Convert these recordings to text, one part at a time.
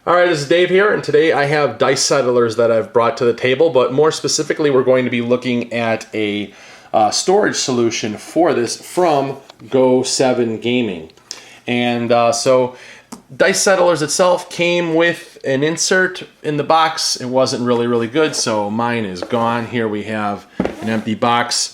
Alright, this is Dave here, and today I have dice settlers that I've brought to the table, but more specifically we're going to be looking at a storage solution for this from Go7 Gaming. And so dice settlers itself came with an insert in the box. It wasn't really good, so mine is gone. Here we have an empty box.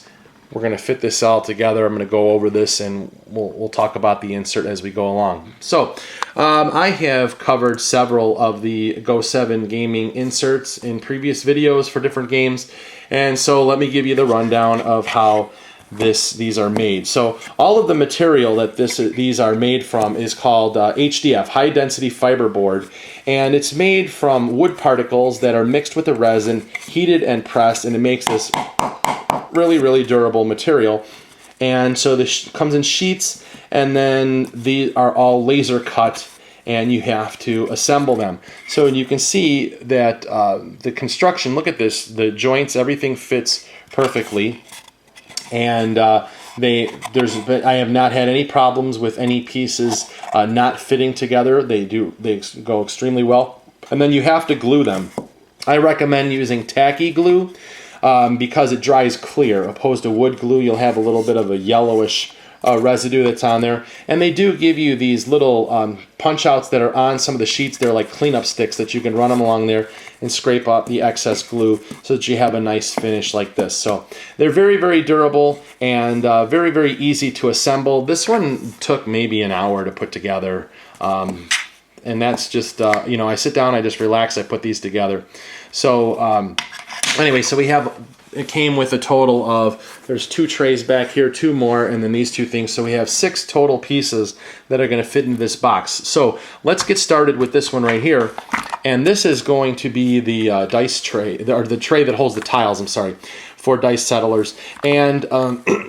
We're going to fit this all together. I'm going to go over this and we'll talk about the insert as we go along. So I have covered several of the Go7 gaming inserts in previous videos for different games, and so let me give you the rundown of how these are made. So all of the material that these are made from is called HDF, high density fiberboard, and it's made from wood particles that are mixed with the resin, heated and pressed, and it makes this really durable material. And so this comes in sheets, and then these are all laser cut, and you have to assemble them. So you can see that the construction, look at this, the joints, everything fits perfectly. And I have not had any problems with any pieces not fitting together. They go extremely well. And then you have to glue them. I recommend using tacky glue because it dries clear. Opposed to wood glue, you'll have a little bit of a yellowish residue that's on there. And they do give you these little punch outs that are on some of the sheets. They're like cleanup sticks that you can run them along there and scrape up the excess glue so that you have a nice finish like this. So they're very durable and very easy to assemble. This one took maybe an hour to put together. And that's just, I sit down, I just relax, I put these together. So anyway, so it came with a total of, there's 2 trays back here, 2 more, and then these 2 things. So we have 6 total pieces that are going to fit into this box. So let's get started with this one right here. And this is going to be the dice tray, or the tray that holds the tiles, I'm sorry, for dice settlers. And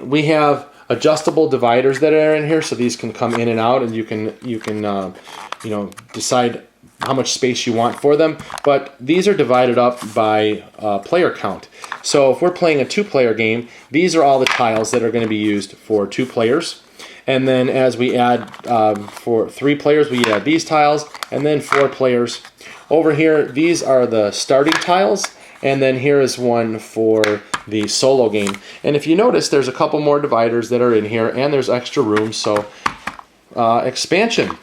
we have adjustable dividers that are in here, so these can come in and out, and you can decide how much space you want for them. But these are divided up by player count. So if we're playing a 2-player game, these are all the tiles that are going to be used for 2 players. And then as we add for 3 players, we add these tiles, and then 4 players. Over here, these are the starting tiles, and then here is one for the solo game. And if you notice, there's a couple more dividers that are in here, and there's extra room, so expansion.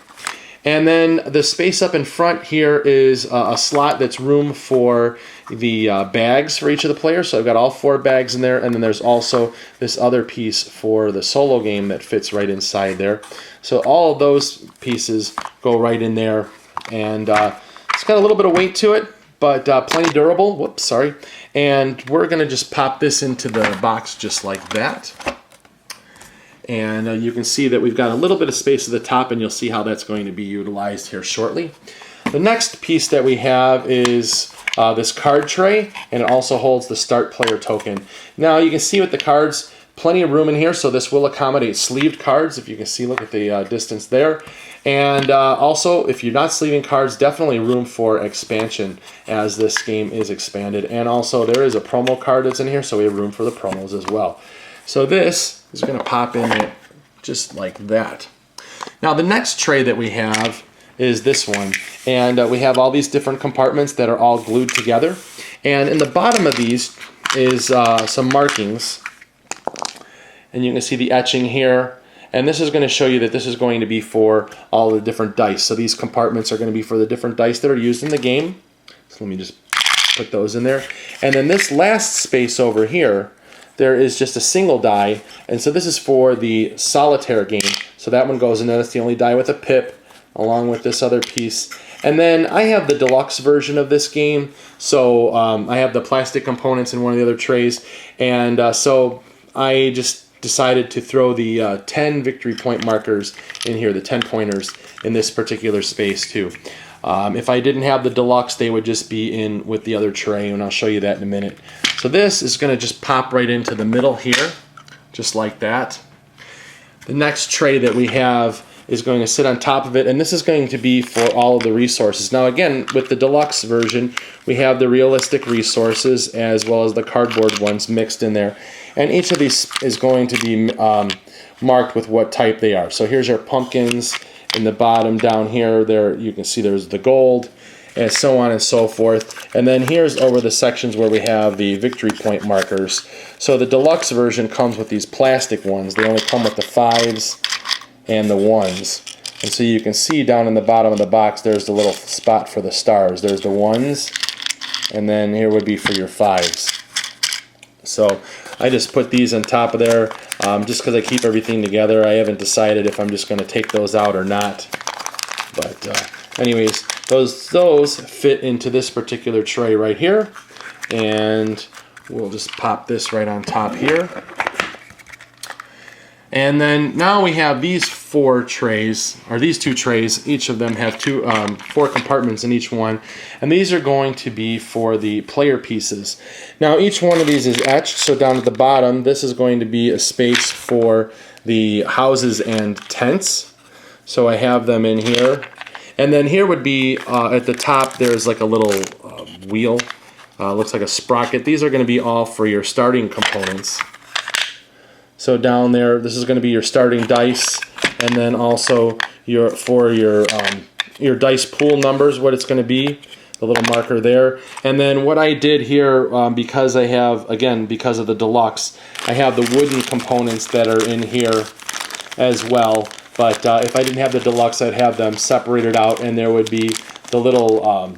And then the space up in front here is a slot that's room for the bags for each of the players. So I've got all 4 bags in there, and then there's also this other piece for the solo game that fits right inside there. So all of those pieces go right in there, and it's got a little bit of weight to it, but plenty durable. Whoops, sorry. And we're going to just pop this into the box just like that. And you can see that we've got a little bit of space at the top, and you'll see how that's going to be utilized here shortly. The next piece that we have is this card tray, and it also holds the start player token. Now you can see with the cards, plenty of room in here, so this will accommodate sleeved cards. If you can see, look at the distance there. And also, if you're not sleeving cards, definitely room for expansion as this game is expanded. And also, there is a promo card that's in here, so we have room for the promos as well. So this is going to pop in just like that. Now the next tray that we have is this one, and we have all these different compartments that are all glued together. And in the bottom of these is some markings, and you can see the etching here. And this is going to show you that this is going to be for all the different dice. So these compartments are going to be for the different dice that are used in the game. So let me just put those in there. And then this last space over here, there is just a single die, and so this is for the solitaire game. So that one goes in there. That's the only die with a pip, along with this other piece. And then I have the deluxe version of this game, so I have the plastic components in one of the other trays, and so I just decided to throw the 10 victory point markers in here, the 10 pointers in this particular space too. If I didn't have the deluxe, they would just be in with the other tray, and I'll show you that in a minute. So this is going to just pop right into the middle here, just like that. The next tray that we have is going to sit on top of it, and this is going to be for all of the resources. Now again, with the deluxe version, we have the realistic resources as well as the cardboard ones mixed in there. And each of these is going to be marked with what type they are. So here's your pumpkins. In the bottom down here, there you can see there's the gold. and so on and so forth. And then here's over the sections where we have the victory point markers. So the deluxe version comes with these plastic ones. They only come with the 5s and the 1s. And so you can see down in the bottom of the box, there's the little spot for the stars. There's the 1s, and then here would be for your 5s. So I just put these on top of there just because I keep everything together. I haven't decided if I'm just going to take those out or not. But anyways, those fit into this particular tray right here. And we'll just pop this right on top here. And then now we have these 4 trays, or these 2 trays. Each of them have 4 compartments in each one. And these are going to be for the player pieces. Now each one of these is etched, so down at the bottom, this is going to be a space for the houses and tents. So I have them in here. And then here would be, at the top, there's like a little wheel. Looks like a sprocket. These are going to be all for your starting components. So down there, this is going to be your starting dice, and then also your dice pool numbers, what it's going to be, the little marker there. And then what I did here, because I have, again, because of the deluxe, I have the wooden components that are in here as well. But if I didn't have the deluxe, I'd have them separated out, and there would be the little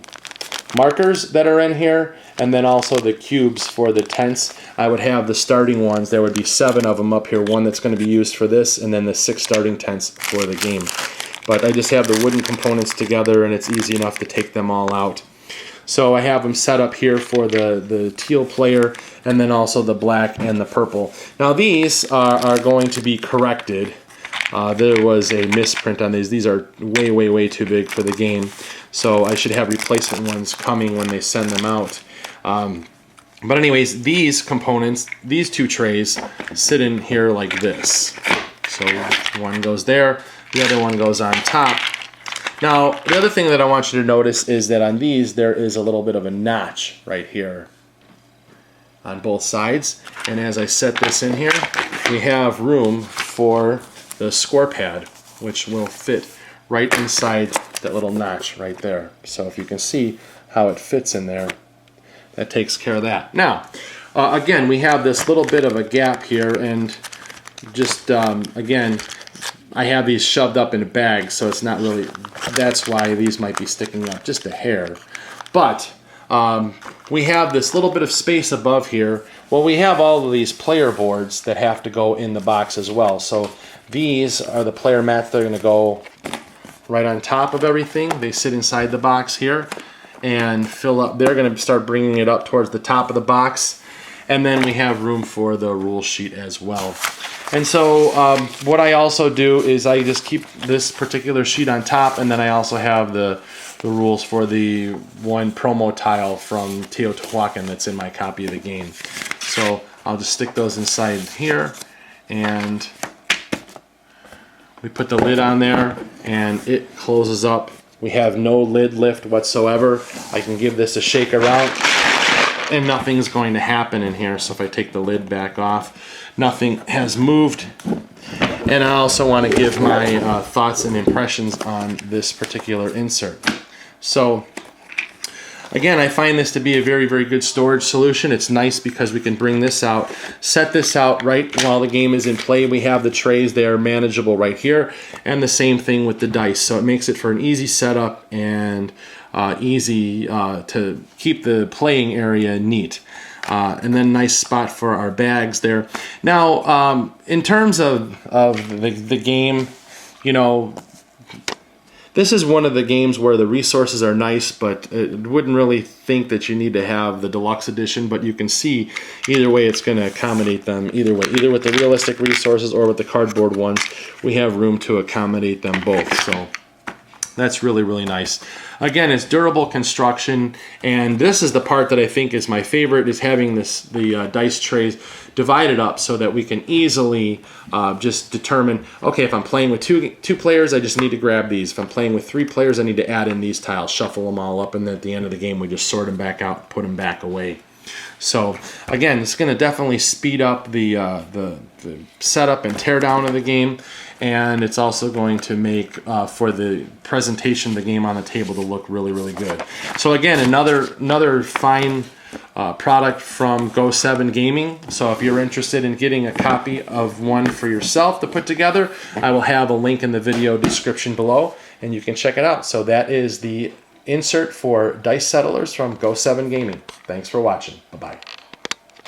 markers that are in here, and then also the cubes for the tents. I would have the starting ones. There would be 7 of them up here, one that's going to be used for this, and then the 6 starting tents for the game. But I just have the wooden components together, and it's easy enough to take them all out. So I have them set up here for the teal player, and then also the black and the purple. Now these are going to be corrected. There was a misprint on these. These are way, way, way too big for the game. So I should have replacement ones coming when they send them out. But anyways, these components, these 2 trays, sit in here like this. So one goes there, the other one goes on top. Now, the other thing that I want you to notice is that on these, there is a little bit of a notch right here on both sides. And as I set this in here, we have room for the score pad, which will fit right inside that little notch right there. So if you can see how it fits in there, that takes care of that. Now, again, we have this little bit of a gap here, and just, again, I have these shoved up in a bag, so it's not really, that's why these might be sticking up just a hair. But we have this little bit of space above here. Well, we have all of these player boards that have to go in the box as well. So these are the player mats. They're going to go right on top of everything. They sit inside the box here and fill up. They're going to start bringing it up towards the top of the box. And then we have room for the rule sheet as well. And so what I also do is I just keep this particular sheet on top, and then I also have the rules for the one promo tile from Teotihuacan that's in my copy of the game. So I'll just stick those inside here, and we put the lid on there, and it closes up. We have no lid lift whatsoever. I can give this a shake around, and nothing's going to happen in here. So if I take the lid back off, nothing has moved. And I also want to give my thoughts and impressions on this particular insert. So again, I find this to be a very, very good storage solution. It's nice because we can bring this out, set this out right while the game is in play. We have the trays, they are manageable right here, and the same thing with the dice. So it makes it for an easy setup and easy to keep the playing area neat. And then nice spot for our bags there. Now, in terms of the game, you know, this is one of the games where the resources are nice, but it wouldn't really think that you need to have the deluxe edition, but you can see either way it's going to accommodate them either way. Either with the realistic resources or with the cardboard ones, we have room to accommodate them both. So that's really, really nice. Again, it's durable construction, and this is the part that I think is my favorite, is having the dice trays divided up so that we can easily just determine, okay, if I'm playing with two players, I just need to grab these. If I'm playing with 3 players, I need to add in these tiles, shuffle them all up, and then at the end of the game, we just sort them back out, put them back away. So again, it's going to definitely speed up the setup and teardown of the game, and it's also going to make for the presentation of the game on the table to look really, really good. So again, another fine product from Go7 Gaming. So if you're interested in getting a copy of one for yourself to put together, I will have a link in the video description below, and you can check it out. So that is the insert for dice settlers from Go7 Gaming. Thanks for watching. Bye-bye.